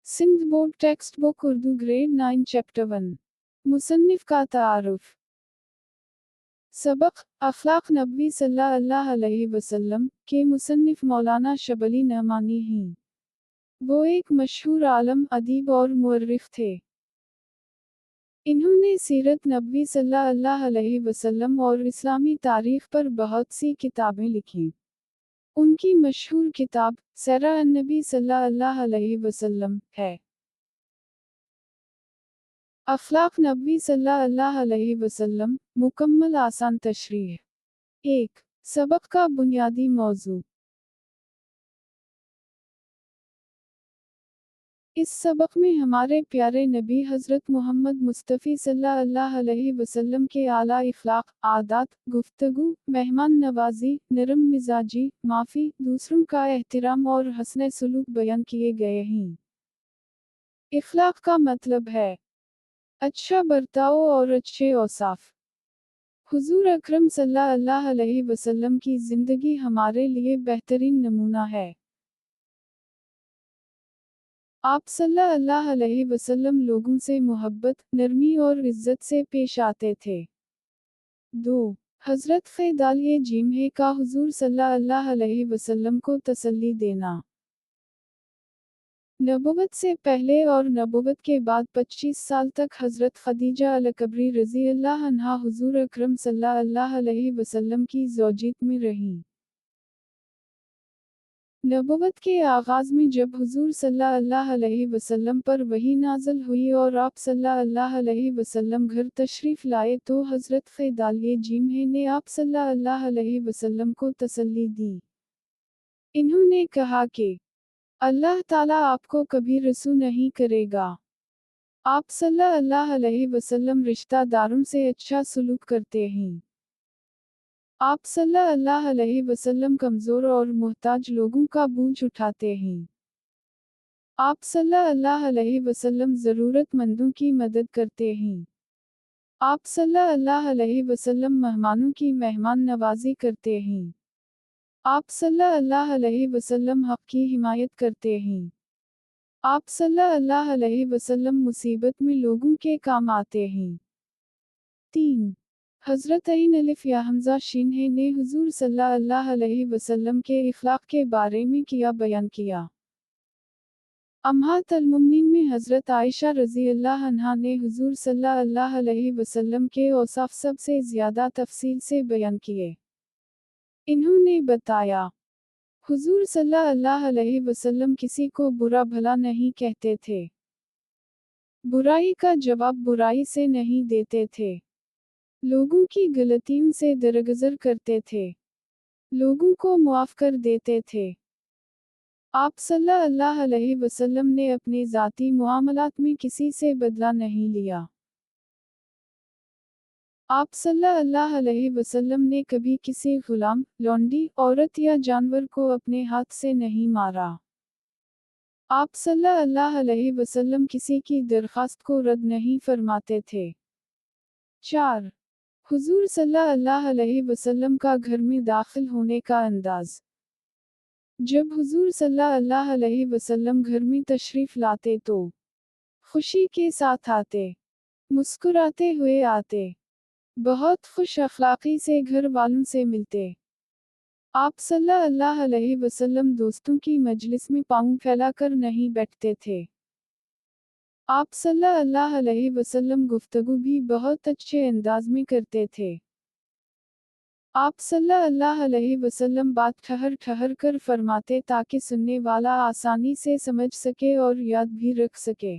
Sindh board text book Urdu grade 9 chapter 1 मुसन्निफ का तारुफ। सबक अखलाक नबी सल्लल्लाहु अलैहि वसल्लम के मुसन्निफ मौलाना शबली नमानी हैं। वो एक मशहूर आलम, अदीब और मुअर्रिख थे। इन्होंने सीरत नबी सल्लल्लाहु अलैहि वसल्लम और इस्लामी तारीख पर बहुत सी किताबें लिखीं। उनकी मशहूर किताब सीरा अन-नबी सल्लल्लाहु अलैहि वसल्लम है। अखलाक नबी सल्लल्लाहु अलैहि वसल्लम मुकम्मल आसान तशरीह। 1. सबक का बुनियादी मौजू। इस सबक में हमारे प्यारे नबी हज़रत मोहम्मद मुस्तफ़ी सल्लल्लाहु अलैहि वसल्लम के आला इखलाक, आदात, गुफ्तगू, मेहमान नवाजी, नरम मिजाजी, माफ़ी, दूसरों का एहतराम और हस्न सलूक बयान किए गए हैं। इखलाक का मतलब है अच्छा बर्ताव और अच्छे औसाफ। हुजूर अकरम सल्लल्लाहु अलैहि वसल्लम की ज़िंदगी हमारे लिए बेहतरीन नमूना है। आप सल्लल्लाहु अलैहि वसल्लम लोगों से मोहब्बत, नरमी और इज़्ज़त से पेश आते थे। 2. हज़रत फ़ैदाल ये जीम है का हुजूर सल्लल्लाहु अलैहि वसल्लम को तसल्ली देना। नबुवत से पहले और नबुवत के बाद 25 साल तक हज़रत ख़दीजा अल-कुबरा रज़ियल्लाहु अन्हा हुजूर अकरम सल्लल्लाहु अलैहि वसल्लम की ज़ौजियत में रहीं। नबुवत के आगाज़ में जब हुजूर सल्लल्लाहु अलैहि वसल्लम पर वही नाज़िल हुई और आप सल्लल्लाहु अलैहि वसल्लम घर तशरीफ़ लाए तो हज़रत फ़ैदाल ये जीम ने आप सल्लल्लाहु अलैहि वसल्लम को तसल्ली दी। इन्होंने कहा कि अल्लाह ताला आपको कभी रुसू नहीं करेगा। आप सल्लल्लाहु अलैहि वसल्लम रिश्तेदारों से अच्छा सलूक करते हैं। आप सल्लल्लाहु अलैहि वसल्लम कमज़ोर और मोहताज लोगों का बोझ उठाते हैं। आप सल्लल्लाहु अलैहि वसल्लम ज़रूरतमंदों की मदद करते हैं। आप सल्लल्लाहु अलैहि वसल्लम मेहमानों की मेहमान नवाजी करते हैं। आप सल्लल्लाहु अलैहि वसल्लम हक़ की हिमायत करते हैं। आप सल्लल्लाहु अलैहि वसल्लम मुसीबत में लोगों के काम आते हैं। 3. हज़रत अईन अलिफ या हमज़ा शीन ने हुजूर सल्लल्लाहु अलैहि वसल्लम के इखलाक के बारे में किया बयान किया। अम्हात अल-मुमिनीन में हज़रत आयशा रज़ियल्लाहु अन्हा ने हुजूर सल्लल्लाहु अलैहि वसल्लम के औसाफ सबसे ज़्यादा तफ़सील से बयान किए। इन्होंने बताया, हुजूर सल्लल्लाहु अलैहि वसल्लम किसी को बुरा भला नहीं कहते थे। बुराई का जवाब बुराई से नहीं देते थे। लोगों की गलतियों से दरगुज़र करते थे। लोगों को मुआफ़ कर देते थे। आप सल्लल्लाहु अलैहि वसल्लम ने अपने ज़ाती मुआमलात में किसी से बदला नहीं लिया। आप सल्लल्लाहु अलैहि वसल्लम ने कभी किसी गुलाम, लौंडी, औरत या जानवर को अपने हाथ से नहीं मारा। आप सल्लल्लाहु अलैहि वसल्लम किसी की दरख्वास्त को रद्द नहीं फरमाते थे। 4. हुजूर सल्लल्लाहु अलैहि वसल्लम का घर में दाखिल होने का अंदाज़। जब हुजूर सल्लल्लाहु अलैहि वसल्लम घर में तशरीफ़ लाते तो खुशी के साथ आते, मुस्कुराते हुए आते, बहुत खुश अखलाक़ी से घर वालों से मिलते। आप सल्लल्लाहु अलैहि वसल्लम दोस्तों की मजलिस में पाँव फैलाकर नहीं बैठते थे। आप सल्लल्लाहु अलैहि वसल्लम गुफ्तगू भी बहुत अच्छे अंदाज में करते थे। आप सल्लल्लाहु अलैहि वसल्लम बात ठहर ठहर कर फरमाते ताकि सुनने वाला आसानी से समझ सके और याद भी रख सके।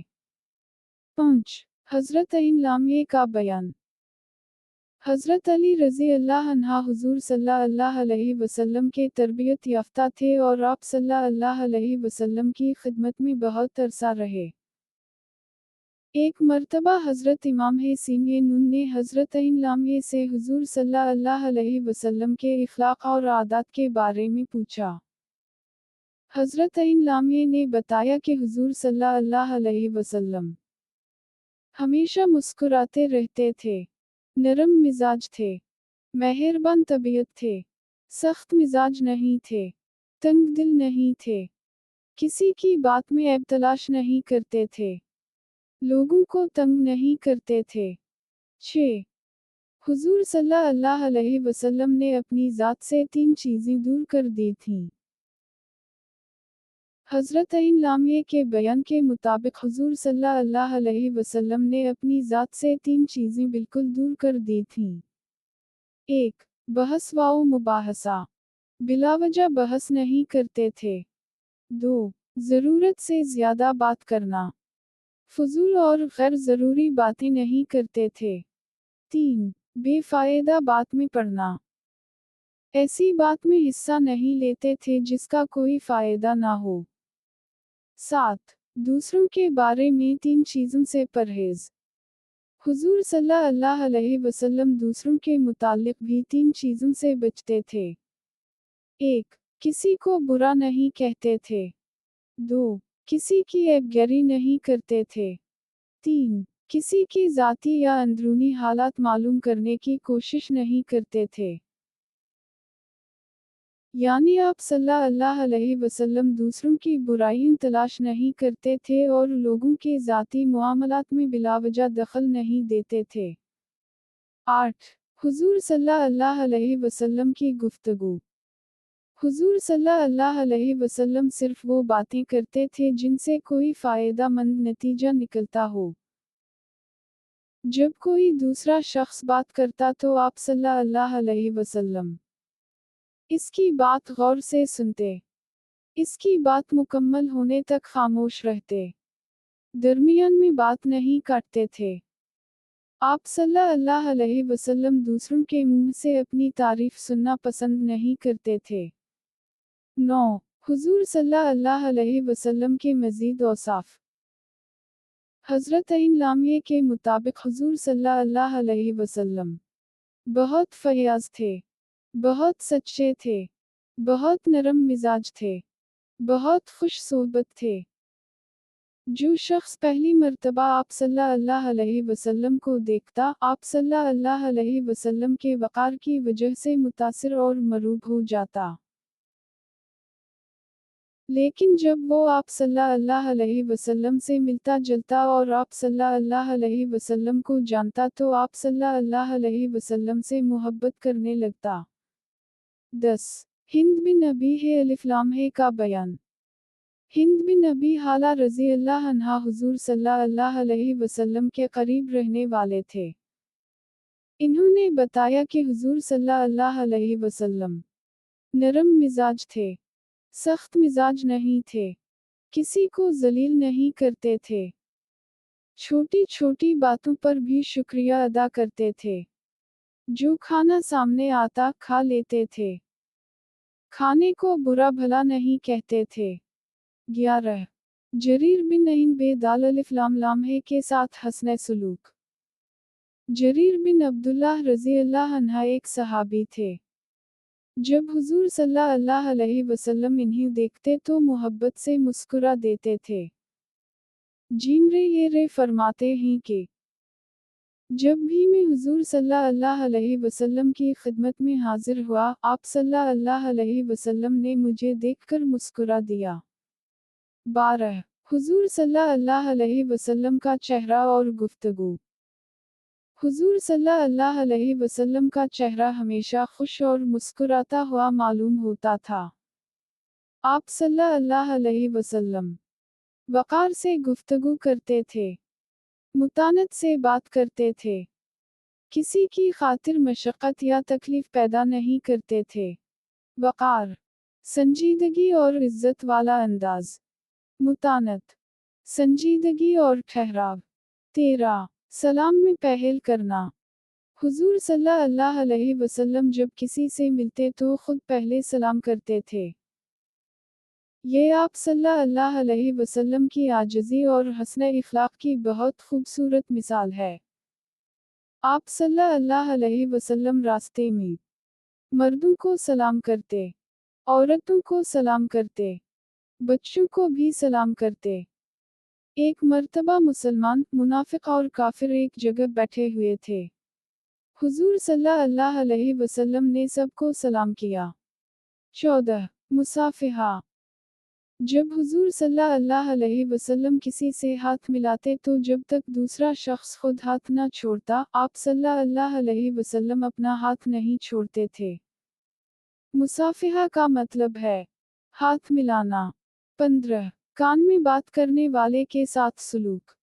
5. हज़रत अईन लामिये का बयान। हज़रत अली रज़ियल्लाहु अन्हा हुजूर सल्लल्लाहु अलैहि वसल्लम के तरबियत याफ्ता थे और आप सल्लल्लाहु अलैहि वसल्लम की खिदमत में बहुत अरसा रहे। एक मर्तबा हज़रत इमाम हसीन नून ने हज़रत अईन लामिये से हुजूर सल्लल्लाहु अलैहि वसल्लम के इखलाक और आदात के बारे में पूछा। हज़रत अईन लामिये ने बताया कि हुजूर सल्लल्लाहु अलैहि वसल्लम हमेशा मुस्कुराते रहते थे, नरम मिजाज थे, मेहरबान तबीयत थे, सख्त मिजाज नहीं थे, तंग दिल नहीं थे। किसी की बात में ऐब तलाश नहीं करते थे। लोगों को तंग नहीं करते थे। 6. हुजूर सल्लल्लाहु अलैहि वसल्लम ने अपनी ज़ात से 3 चीज़ें दूर कर दी थीं। हज़रत इन लामिये के बयान के मुताबिक हुजूर सल्लल्लाहु अलैहि वसल्लम ने अपनी ज़ात से 3 चीज़ें बिल्कुल दूर कर दी थीं। 1. बहस व मुबाहसा। बिलावजह बहस नहीं करते थे। 2. ज़रूरत से ज़्यादा बात करना। फजूल और गैर ज़रूरी बातें नहीं करते थे। 3. बेफ़ायदा बात में पड़ना। ऐसी बात में हिस्सा नहीं लेते थे जिसका कोई फ़ायदा ना हो। 7. दूसरों के बारे में 3 चीज़ों से परहेज़। हुजूर सल्लल्लाहु अलैहि वसल्लम दूसरों के मुताल्लिक़ भी 3 चीज़ों से बचते थे। 1. किसी को बुरा नहीं कहते थे। 2. किसी की ऐबगैरी नहीं करते थे। 3. किसी की ज़ाती या अंदरूनी हालात मालूम करने की कोशिश नहीं करते थे। यानी आप सल्लल्लाहु अलैहि वसल्लम दूसरों की बुराइयां तलाश नहीं करते थे और लोगों के ज़ाती मुआमलात में बिलावजह दखल नहीं देते थे। 8. हुजूर सल्लल्लाहु अलैहि वसल्लम की गुफ्तगू। हुजूर सल्लल्लाहु अलैहि वसल्लम सिर्फ वो बातें करते थे जिनसे कोई फ़ायदा मंद नतीजा निकलता हो। जब कोई दूसरा शख्स बात करता तो आप सल्लल्लाहु अलैहि वसल्लम इसकी बात गौर से सुनते। इसकी बात मुकम्मल होने तक खामोश रहते। दरमियान में बात नहीं काटते थे। आप सल्लल्लाहु अलैहि वसल्लम दूसरों के मुंह से अपनी तारीफ सुनना पसंद नहीं करते थे। 9. हुजूर सल्लल्लाहु अलैहि वसल्लम के मज़ीद औसाफ। हज़रत इन लामिये के मुताबिक हुजूर सल्लल्लाहु अलैहि वसल्लम बहुत फयाज़ थे, बहुत सच्चे थे, बहुत नरम मिजाज थे, बहुत खुश सोबत थे। जो शख्स पहली मर्तबा आप सल्लल्लाहु अलैहि वसल्लम को देखता, आप सल्लल्लाहु अलैहि वसल्लम के वक़ार की वजह से मुतासिर और मरूब हो जाता। लेकिन जब वो आप सल्लल्लाहु अलैहि वसल्लम से मिलता जुलता और आप सल्लल्लाहु अलैहि वसल्लम को जानता तो आप सल्लल्लाहु अलैहि वसल्लम से मोहब्बत करने लगता। 10. हिंद बिन अबी अलिफ लाम है का बयान। हिंद बिन अबी हाला रज़ी अल्लाह अन्हा हुजूर सल्लल्लाहु अलैहि वसल्लम के करीब रहने वाले थे। इन्होंने बताया कि हुजूर सल्लल्लाहु अलैहि वसल्लम नरम मिजाज थे, सख्त मिजाज नहीं थे, किसी को जलील नहीं करते थे, छोटी छोटी बातों पर भी शुक्रिया अदा करते थे, जो खाना सामने आता खा लेते थे, खाने को बुरा भला नहीं कहते थे। 11. जरीर बिन नईन बेदाल अलिफ लाम लाम्हे के साथ हस्न सलूक। जरीर बिन अब्दुल्लाह रज़ी अल्लाह अन्हा एक सहाबी थे। जब हुजूर सल्लल्लाहु अलैहि वसल्लम इन्हें देखते तो मोहब्बत से मुस्कुरा देते थे। जीमरे ये रे फरमाते हैं कि जब भी मैं हुजूर सल्लल्लाहु अलैहि वसल्लम की खिदमत में हाजिर हुआ, आप सल्लल्लाहु अलैहि वसल्लम ने मुझे देखकर मुस्कुरा दिया। 12. हुजूर सल्लल्लाहु अलैहि वसल्लम का चेहरा और गुफ्तगू। हुजूर सल्लल्लाहु अलैहि वसल्लम का चेहरा हमेशा खुश और मुस्कुराता हुआ मालूम होता था। आप सल्लल्लाहु अलैहि वसल्लम वक़ार से गुफ्तगू करते थे, मुतानत से बात करते थे, किसी की खातिर मशक्क़त या तकलीफ पैदा नहीं करते थे। वक़ार, संजीदगी और इज़्ज़त वाला अंदाज़। मुतानत, संजीदगी और ठहराव। 13. सलाम में पहल करना। हुजूर सल्लल्लाहु अलैहि वसल्लम जब किसी से मिलते तो खुद पहले सलाम करते थे। ये आप सल्लल्लाहु अलैहि वसल्लम की आजिज़ी और हस्न इखलाक की बहुत खूबसूरत मिसाल है। आप सल्लल्लाहु अलैहि वसल्लम रास्ते में मर्दों को सलाम करते, औरतों को सलाम करते, बच्चों को भी सलाम करते। एक मर्तबा मुसलमान, मुनाफिक और काफिर एक जगह बैठे हुए थे। हुजूर सल्लल्लाहु अलैहि वसल्लम ने सबको सलाम किया। 14. मुसाफिहा। जब हुजूर सल्लल्लाहु अलैहि वसल्लम किसी से हाथ मिलाते तो जब तक दूसरा शख्स खुद हाथ न छोड़ता, आप सल्लल्लाहु अलैहि वसल्लम अपना हाथ नहीं छोड़ते थे। मुसाफिहा का मतलब है हाथ मिलाना। 15 कान में बात करने वाले के साथ सलूक।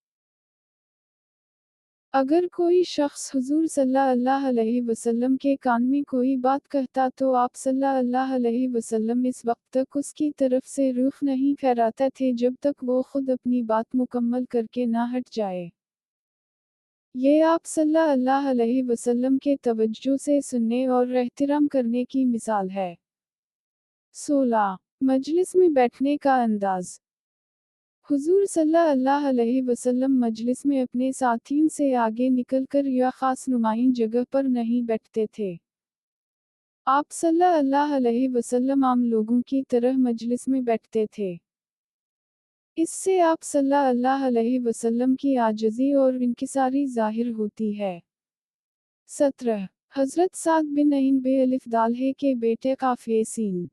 अगर कोई शख्स हुजूर सल्लल्लाहु अलैहि वसल्लम के कान में कोई बात कहता तो आप सल्लल्लाहु अलैहि वसल्लम इस वक्त तक उसकी तरफ से रुख नहीं फेराते थे जब तक वो खुद अपनी बात मुकम्मल करके ना हट जाए। ये आप सल्लल्लाहु अलैहि वसल्लम के तवज्जो से सुनने और एहतराम करने की मिसाल है। 16 मजलिस में बैठने का अंदाज। हुजूर सल्लल्लाहु अलैहि वसल्लम मजलिस में अपने साथियों से आगे निकलकर या खास नुमाइं जगह पर नहीं बैठते थे। आप सल्लल्लाहु अलैहि वसल्लम आम लोगों की तरह मजलिस में बैठते थे। इससे आप सल्लल्लाहु अलैहि वसल्लम की आजिज़ी और इंकिसारी ज़ाहिर होती है। 17 हज़रत साद बिन नईम बे-अलिफ दाल्हे के बेटे काफ़िए सीन।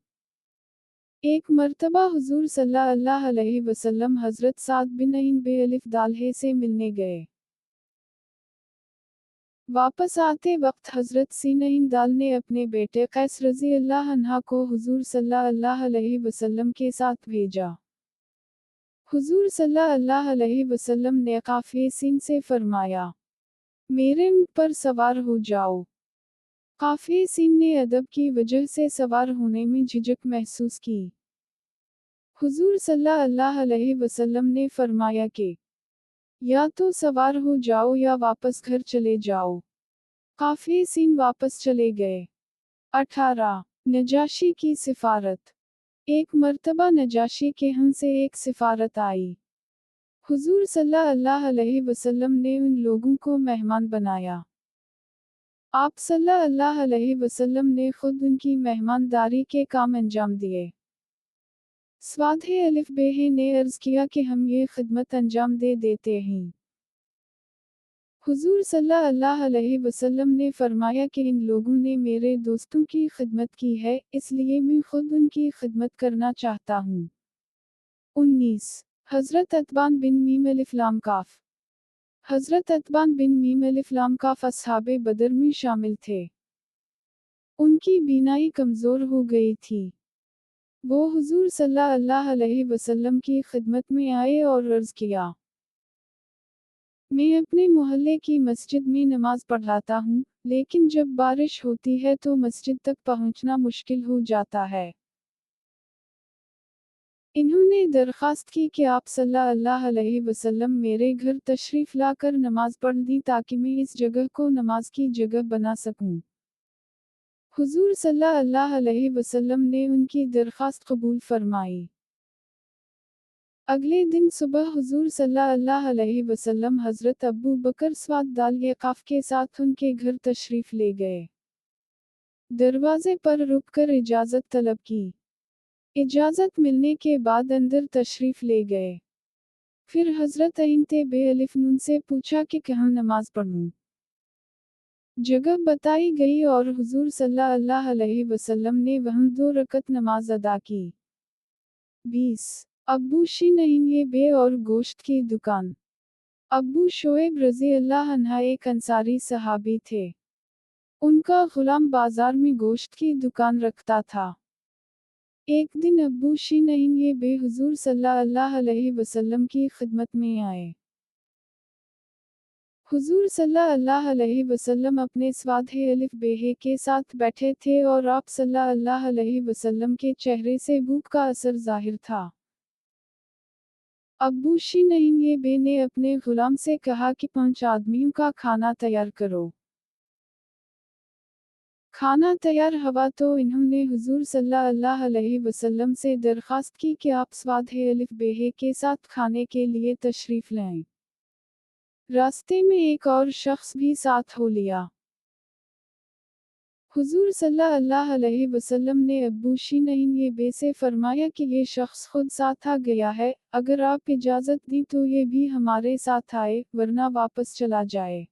एक मर्तबा हुजूर सल्लल्लाहु अलैहि वसल्लम हज़रत साद बिन नईम बे-अलिफ दाल्हे से मिलने गए। वापस आते वक्त हज़रत सीनईन दाल ने अपने बेटे कैस रज़ी अल्लाह अन्हा को हुजूर सल्लल्लाहु अलैहि वसल्लम के साथ भेजा। हुजूर सल्लल्लाहु अलैहि वसल्लम ने काफ़िए सीन से फरमाया, मेरे ऊँट पर सवार हो जाओ। काफ़िए सीन ने अदब की वजह से सवार होने में झिझक महसूस की। हुजूर सल्लल्लाहु अलैहि वसल्लम ने फरमाया कि या तो सवार हो जाओ या वापस घर चले जाओ। काफ़िए सीन वापस चले गए। 18 नजाशी की सिफारत। एक मर्तबा नजाशी के यहाँ से एक सिफारत आई। हुजूर सल्लल्लाहु अलैहि वसल्लम ने उन लोगों को मेहमान बनाया। आप सल्लल्लाहु अलैहि वसल्लम ने खुद उनकी मेहमानदारी के काम अंजाम दिए। स्वाधे अलिफ बेहे ने अर्ज़ किया कि हम ये खिदमत अंजाम दे देते हैं। हुजूर सल्लल्लाहु अलैहि वसल्लम ने फरमाया कि इन लोगों ने मेरे दोस्तों की खिदमत की है, इसलिए मैं खुद उनकी खिदमत करना चाहता हूँ। 19 हज़रत अतबान बिन मीम अलिफ लाम काफ। हज़रत अतबान बिन मीम अलिफ लाम काफ अस्हाबे बदर में शामिल थे। उनकी बीनाई कमज़ोर हो गई थी। वो हुजूर सल्लल्लाहु अलैहि वसल्लम की खिदमत में आए और अर्ज़ किया, मैं अपने मोहल्ले की मस्जिद में नमाज पढ़ाता हूँ, लेकिन जब बारिश होती है तो मस्जिद तक पहुँचना मुश्किल हो जाता है। इन्होंने दरख्वास्त की कि आप सल्लल्लाहु अलैहि वसल्लम मेरे घर तशरीफ़ लाकर नमाज पढ़ दी ताकि मैं इस जगह को नमाज की जगह बना सकूं। हुजूर सल्लल्लाहु अलैहि वसल्लम ने उनकी दरख्वास्त कबूल फरमाई। अगले दिन सुबह हुजूर सल्लल्लाहु अलैहि वसल्लम हज़रत अबू बकर स्वाद दाल यकाफ के साथ उनके घर तशरीफ़ ले गए। दरवाजे पर रुककर इजाज़त तलब की। इजाज़त मिलने के बाद अंदर तशरीफ़ ले गए। फिर हज़रत अइनते बे-अलिफ नून से पूछा कि कहाँ नमाज पढ़ूं। जगह बताई गई और हुजूर सल्लल्लाहु अलैहि वसल्लम ने वहाँ 2 रकत नमाज अदा की। 20 अब्बू शिनईन ये बे और गोश्त की दुकान। अब्बू शोएब रज़ी अल्लाह अन्हा एक अंसारी सहाबी थे। उनका गुलाम बाजार में गोश्त की दुकान रखता था। एक दिन अब्बू शिनईन ये बे हुजूर सल्लल्लाहु अलैहि वसल्लम की खिदमत में आए। हुजूर सल्लल्लाहु अलैहि वसल्लम अपने स्वाधे अलिफ बेहे के साथ बैठे थे और आप सल्लल्लाहु अलैहि वसल्लम के चेहरे से भूख का असर जाहिर था। अब्बू शिनईन ये बे ने अपने गुलाम से कहा कि 5 आदमियों का खाना तैयार करो। खाना तैयार हुआ तो इन्होंने हुजूर सल्लल्लाहु अलैहि वसल्लम से दरख्वास्त की कि आप स्वाधे अलिफ बेहे के साथ खाने के लिए तशरीफ़ लाएं। रास्ते में एक और शख्स भी साथ हो लिया। हुजूर सल्लल्लाहु अलैहि वसल्लम ने अब्बू शिनईन ये बे से फरमाया कि ये शख्स खुद साथ आ गया है, अगर आप इजाज़त दी तो ये भी हमारे साथ आए, वरना वापस चला जाए।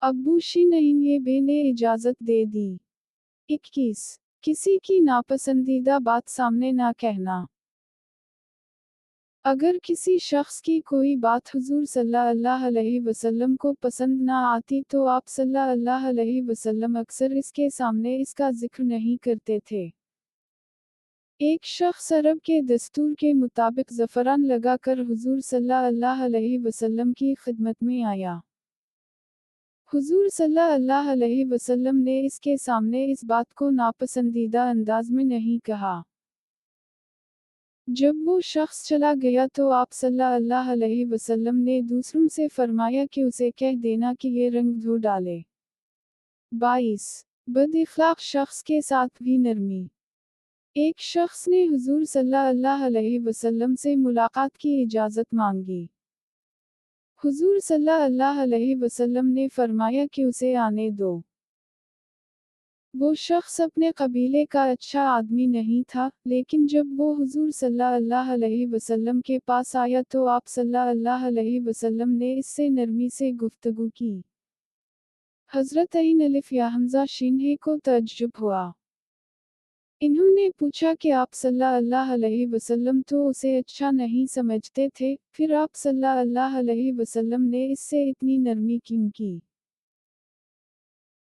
अब्बू शिनईन ये बे ने इजाज़त दे दी। 21 किसी की नापसंदीदा बात सामने ना कहना। अगर किसी शख्स की कोई बात हुजूर सल्लल्लाहु अलैहि वसल्लम को पसंद ना आती तो आप सल्लल्लाहु अलैहि वसल्लम अक्सर इसके सामने इसका जिक्र नहीं करते थे। एक शख्स अरब के दस्तूर के मुताबिक ज़फ़रान लगाकर हुजूर सल्लल्लाहु अलैहि वसल्लम की खिदमत में आया। हुजूर सल्लल्लाहु अलैहि वसल्लम ने इसके सामने इस बात को नापसंदीदा अंदाज में नहीं कहा। जब वो शख्स चला गया तो आप सल्लल्लाहु अलैहि वसल्लम ने दूसरों से फरमाया कि उसे कह देना कि ये रंग धो डाले। 22 बद-इख़लाक़ शख्स के साथ भी नरमी। एक शख्स ने हुजूर सल्लल्लाहु अलैहि वसल्लम से मुलाकात की इजाज़त मांगी। हुजूर सल्लल्लाहु अलैहि वसल्लम ने फरमाया कि उसे आने दो। वो शख्स अपने कबीले का अच्छा आदमी नहीं था, लेकिन जब वो हुजूर सल्लल्लाहु अलैहि वसल्लम के पास आया तो आप सल्लल्लाहु अलैहि वसल्लम ने इससे नरमी से गुफ्तगू की। हज़रत अईन अलिफ या हमज़ा शिन्हे को तअज्जुब हुआ। इन्होंने पूछा कि आप सल्लल्लाहु अलैहि वसल्लम तो उसे अच्छा नहीं समझते थे, फिर आप सल्लल्लाहु अलैहि वसल्लम ने इससे इतनी नरमी क्यों की?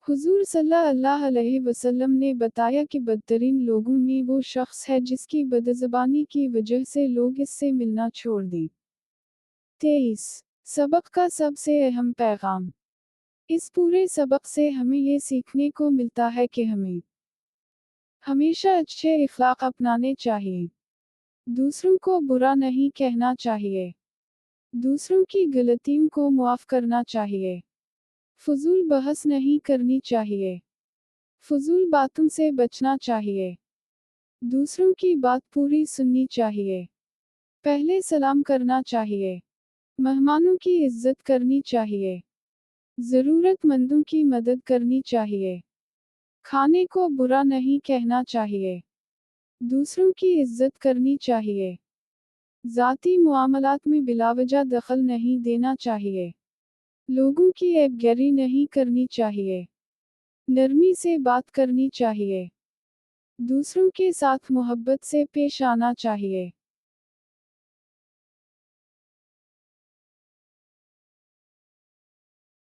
हुजूर सल्लल्लाहु अलैहि वसल्लम ने बताया कि बदतरीन लोगों में वो शख्स है जिसकी बदज़बानी की वजह से लोग इससे मिलना छोड़ दें। 23 सबक का सबसे अहम पैगाम। इस पूरे सबक से हमें ये सीखने को मिलता है कि हमें हमेशा अच्छे इख़लाक़ अपनाने चाहिए। दूसरों को बुरा नहीं कहना चाहिए। दूसरों की गलतियों को मुआफ़ करना चाहिए। फ़ुज़ूल बहस नहीं करनी चाहिए। फ़ुज़ूल बातों से बचना चाहिए। दूसरों की बात पूरी सुननी चाहिए। पहले सलाम करना चाहिए। मेहमानों की इज़्ज़त करनी चाहिए। ज़रूरतमंदों की मदद करनी चाहिए। खाने को बुरा नहीं कहना चाहिए। दूसरों की इज़्ज़त करनी चाहिए। ज़ाती मुआमलात में बिलावजह दखल नहीं देना चाहिए। लोगों की ऐबगैरी नहीं करनी चाहिए। नरमी से बात करनी चाहिए। दूसरों के साथ मोहब्बत से पेश आना चाहिए।